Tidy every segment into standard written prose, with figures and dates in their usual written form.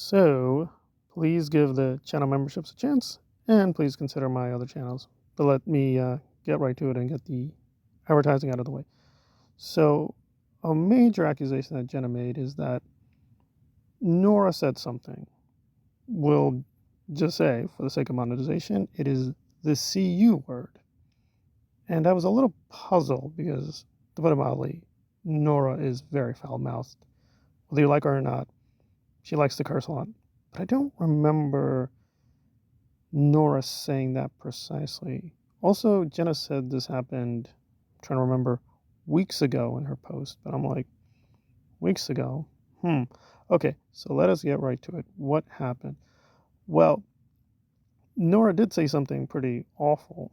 So please give the channel memberships a chance, and please consider my other channels. But let me get right to it and get the advertising out of the way. So a major accusation that Jenna made is that Nora said something. We'll just say, for the sake of monetization, it is the CU word. And I was a little puzzled because, to put it mildly, Nora is very foul-mouthed. Whether you like her or not, she likes to curse a lot. But I don't remember Nora saying that precisely. Also, Jenna said this happened, I'm trying to remember, weeks ago in her post. But I'm like, weeks ago? Okay, so let us get right to it. What happened? Well, Nora did say something pretty awful,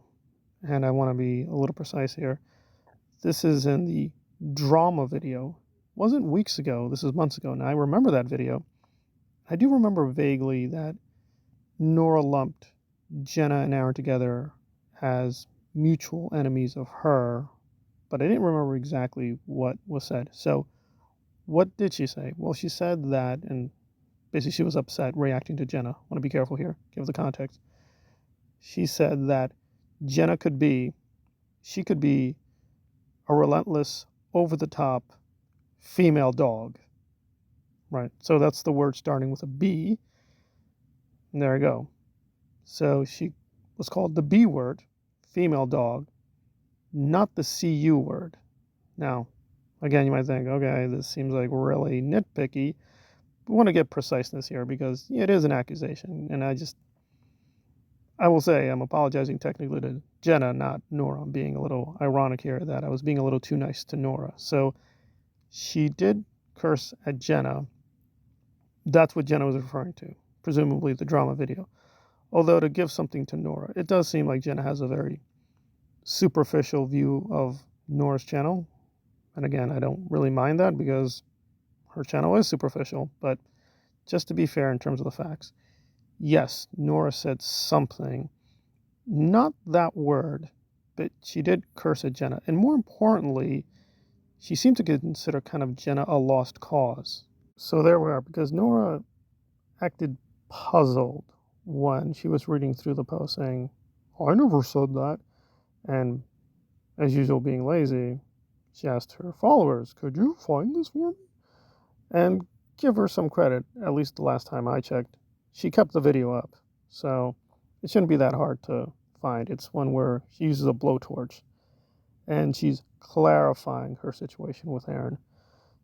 and I want to be a little precise here. This is in the drama video. It wasn't weeks ago, this is months ago. Now, I remember that video. I do remember vaguely that Nora lumped Jenna and Aaron together as mutual enemies of her, but I didn't remember exactly what was said. So what did she say? Well, she said that, and basically she was upset reacting to Jenna. I want to be careful here, give the context. She said that Jenna could be a relentless, over-the-top female dog. Right, so that's the word starting with a B. And there we go. So she was called the B word, female dog, not the CU word. Now, again, you might think, okay, this seems like really nitpicky. We want to get preciseness here because it is an accusation. And I will say I'm apologizing technically to Jenna, not Nora. I'm being a little ironic here that I was being a little too nice to Nora. So she did curse at Jenna. That's what Jenna was referring to, presumably the drama video. Although, to give something to Nora, it does seem like Jenna has a very superficial view of Nora's channel. And again, I don't really mind that because her channel is superficial. But just to be fair in terms of the facts, yes, Nora said something, not that word, but she did curse at Jenna. And more importantly, she seemed to consider kind of Jenna a lost cause. So there we are, because Nora acted puzzled when she was reading through the post saying, I never said that. And as usual, being lazy, she asked her followers, could you find this for me? And give her some credit, at least the last time I checked, she kept the video up. So it shouldn't be that hard to find. It's one where she uses a blowtorch and she's clarifying her situation with Aaron.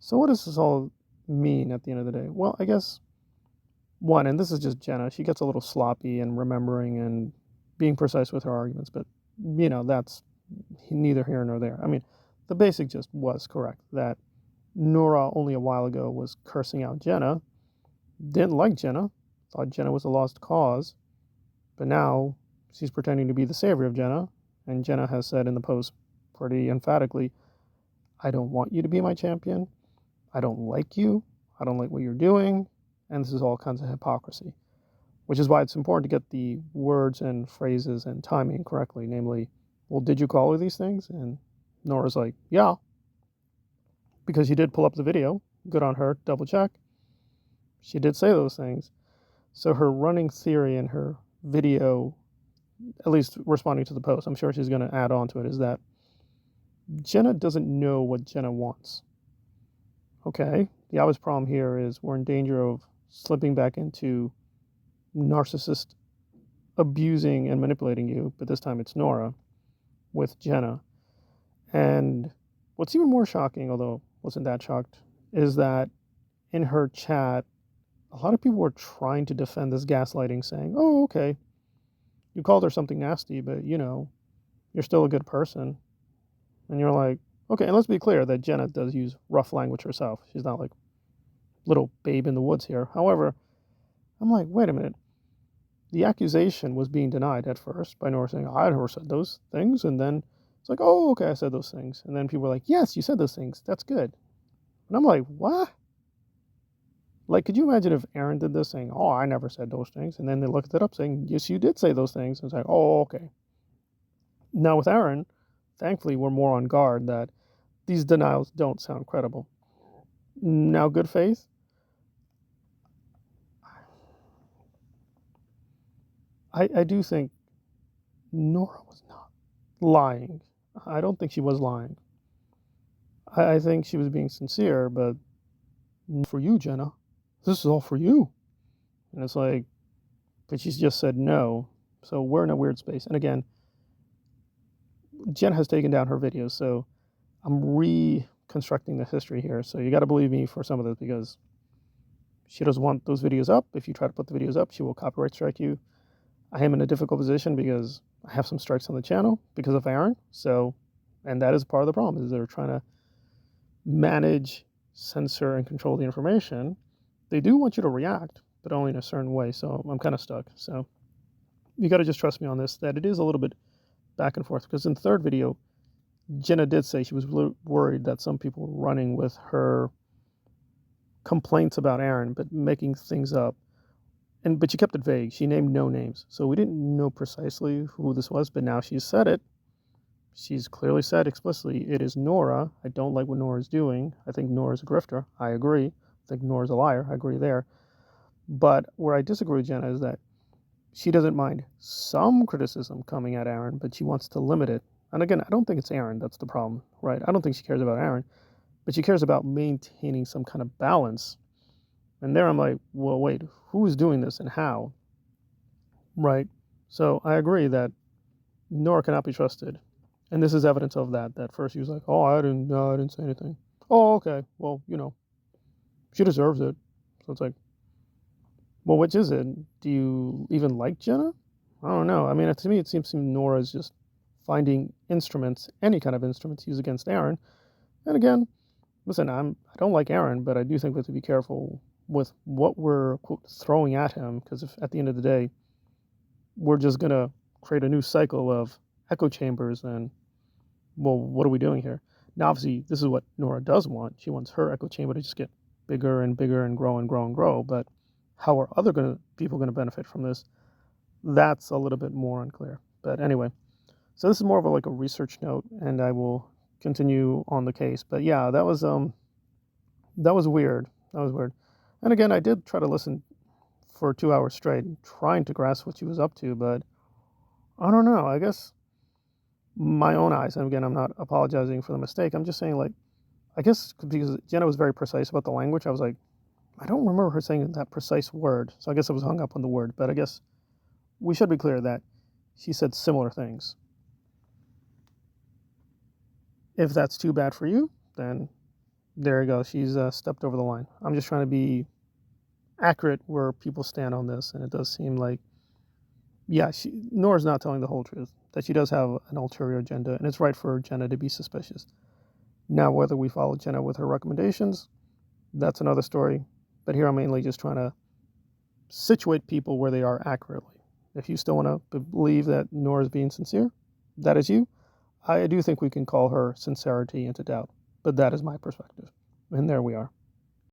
So what does this all mean at the end of the day? Well, I guess one, and this is just Jenna, she gets a little sloppy in remembering and being precise with her arguments, but that's neither here nor there. I mean, the basic gist was correct, that Nora only a while ago was cursing out Jenna, didn't like Jenna, thought Jenna was a lost cause, but now she's pretending to be the savior of Jenna, and Jenna has said in the post pretty emphatically, I don't want you to be my champion, I don't like you, I don't like what you're doing, and this is all kinds of hypocrisy, which is why it's important to get the words and phrases and timing correctly, namely, well, did you call her these things? And Nora's like, yeah, because she did pull up the video, good on her, double check, she did say those things. So her running theory in her video, at least responding to the post, I'm sure she's going to add on to it, is that Jenna doesn't know what Jenna wants. Okay, the obvious problem here is we're in danger of slipping back into narcissist abusing and manipulating you, but this time it's Nora with Jenna. And what's even more shocking, although I wasn't that shocked, is that in her chat, a lot of people were trying to defend this gaslighting, saying, oh, okay, you called her something nasty, but you're still a good person. And you're like, okay, and let's be clear that Jenna does use rough language herself. She's not like little babe in the woods here. However, I'm like, wait a minute. The accusation was being denied at first by Nora saying, I never said those things. And then it's like, oh, okay, I said those things. And then people were like, yes, you said those things. That's good. And I'm like, what? Like, could you imagine if Aaron did this saying, oh, I never said those things. And then they looked it up saying, yes, you did say those things. And it's like, oh, okay. Now with Aaron, thankfully, we're more on guard that these denials don't sound credible. Now, good faith, I do think Nora was not lying. I don't think she was lying. I think she was being sincere, but for you, Jenna, this is all for you. And it's like, but she's just said no. So we're in a weird space. And again, Jen has taken down her videos, so I'm reconstructing the history here. So you got to believe me for some of this because she doesn't want those videos up. If you try to put the videos up, she will copyright strike you. I am in a difficult position because I have some strikes on the channel because of Aaron. So, and that is part of the problem is they're trying to manage, censor, and control the information. They do want you to react, but only in a certain way. So I'm kind of stuck. So you got to just trust me on this, that it is a little bit back and forth. Because in the third video, Jenna did say she was worried that some people were running with her complaints about Aaron, but making things up. But she kept it vague. She named no names. So we didn't know precisely who this was, but now she's said it. She's clearly said explicitly, it is Nora. I don't like what Nora's doing. I think Nora's a grifter. I agree. I think Nora's a liar. I agree there. But where I disagree with Jenna is that she doesn't mind some criticism coming at Aaron, but she wants to limit it. And again, I don't think it's Aaron that's the problem, right? I don't think she cares about Aaron, but she cares about maintaining some kind of balance. And there I'm like, well, wait, who's doing this and how? Right? So I agree that Nora cannot be trusted. And this is evidence of that. That first she was like, oh, I didn't say anything. Oh, okay. Well, she deserves it. So it's like, well, which is it? Do you even like Jenna? I don't know. I mean, to me, it seems Nora is just finding instruments, any kind of instruments, used against Aaron. And again, listen, I don't like Aaron, but I do think we have to be careful with what we're quote, throwing at him, because if at the end of the day, we're just gonna create a new cycle of echo chambers, then, well, what are we doing here? Now, obviously, this is what Nora does want. She wants her echo chamber to just get bigger and bigger and grow and grow and grow. But how are other people going to benefit from this? That's a little bit more unclear. But anyway, so this is more of like a research note, and I will continue on the case. But yeah, that was weird. That was weird. And again, I did try to listen for 2 hours straight, trying to grasp what she was up to, but I don't know. I guess my own eyes, and again, I'm not apologizing for the mistake. I'm just saying, like, I guess because Jenna was very precise about the language, I was like, I don't remember her saying that precise word. So I guess I was hung up on the word, but I guess we should be clear that she said similar things. If that's too bad for you, then there you go. She's stepped over the line. I'm just trying to be accurate where people stand on this, and it does seem like, yeah, Nora's not telling the whole truth, that she does have an ulterior agenda, and it's right for Jenna to be suspicious. Now, whether we follow Jenna with her recommendations, that's another story. But here I'm mainly just trying to situate people where they are accurately. If you still want to believe that Nora's being sincere, that is you. I do think we can call her sincerity into doubt, but that is my perspective. And there we are.